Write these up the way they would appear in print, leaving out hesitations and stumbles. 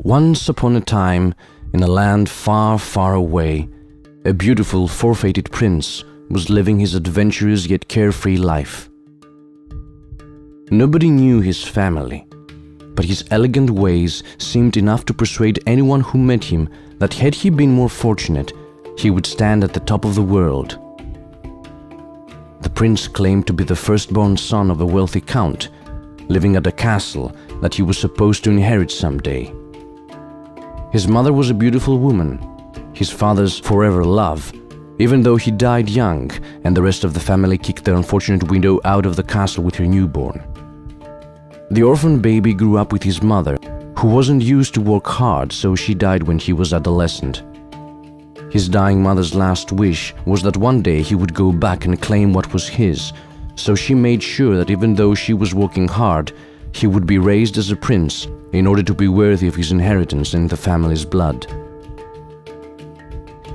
Once upon a time, in a land far, far away, a beautiful four-fated prince was living his adventurous yet carefree life. Nobody knew his family, but his elegant ways seemed enough to persuade anyone who met him that had he been more fortunate, he would stand at the top of the world. The prince claimed to be the firstborn son of a wealthy count, living at a castle that he was supposed to inherit someday. His mother was a beautiful woman, his father's forever love, even though he died young and the rest of the family kicked their unfortunate widow out of the castle with her newborn. The orphan baby grew up with his mother, who wasn't used to work hard, so she died when he was adolescent. His dying mother's last wish was that one day he would go back and claim what was his, so she made sure that even though she was working hard, he would be raised as a prince in order to be worthy of his inheritance and the family's blood.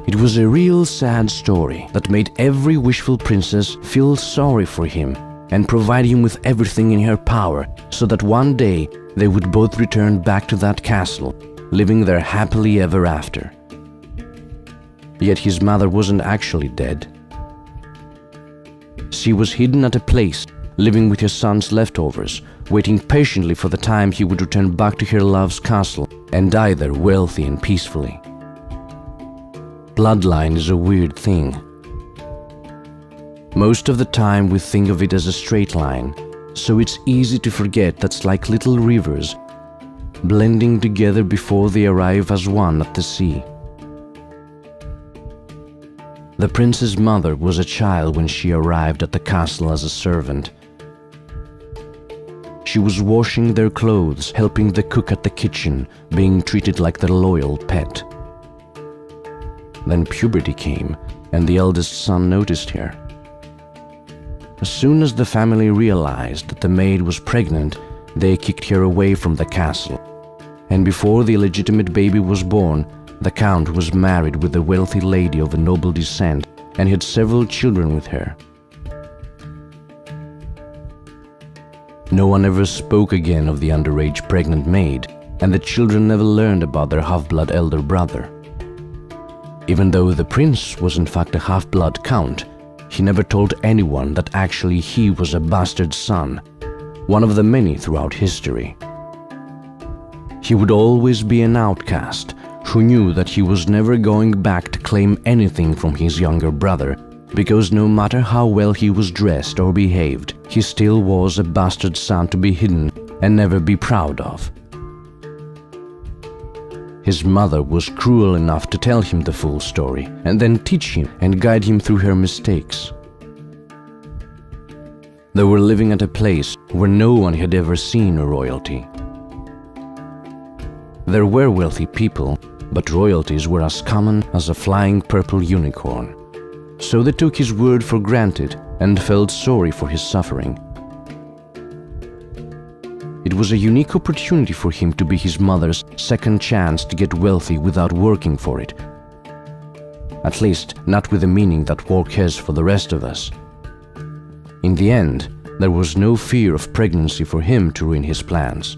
It was a real sad story that made every wishful princess feel sorry for him and provide him with everything in her power so that one day they would both return back to that castle, living there happily ever after. Yet his mother wasn't actually dead. She was hidden at a place, living with her son's leftovers, waiting patiently for the time he would return back to her love's castle and die there wealthy and peacefully. Bloodline is a weird thing. Most of the time we think of it as a straight line, so it's easy to forget that's like little rivers, blending together before they arrive as one at the sea. The prince's mother was a child when she arrived at the castle as a servant. She was washing their clothes, helping the cook at the kitchen, being treated like their loyal pet. Then puberty came, and the eldest son noticed her. As soon as the family realized that the maid was pregnant, they kicked her away from the castle. And before the illegitimate baby was born, the count was married with a wealthy lady of a noble descent and had several children with her. No one ever spoke again of the underage pregnant maid, and the children never learned about their half-blood elder brother. Even though the prince was in fact a half-blood count, he never told anyone that actually he was a bastard son, one of the many throughout history. He would always be an outcast who knew that he was never going back to claim anything from his younger brother, because no matter how well he was dressed or behaved, he still was a bastard son to be hidden and never be proud of. His mother was cruel enough to tell him the full story and then teach him and guide him through her mistakes. They were living at a place where no one had ever seen a royalty. There were wealthy people, but royalties were as common as a flying purple unicorn. So they took his word for granted and felt sorry for his suffering. It was a unique opportunity for him to be his mother's second chance to get wealthy without working for it. At least, not with the meaning that work has for the rest of us. In the end, there was no fear of pregnancy for him to ruin his plans.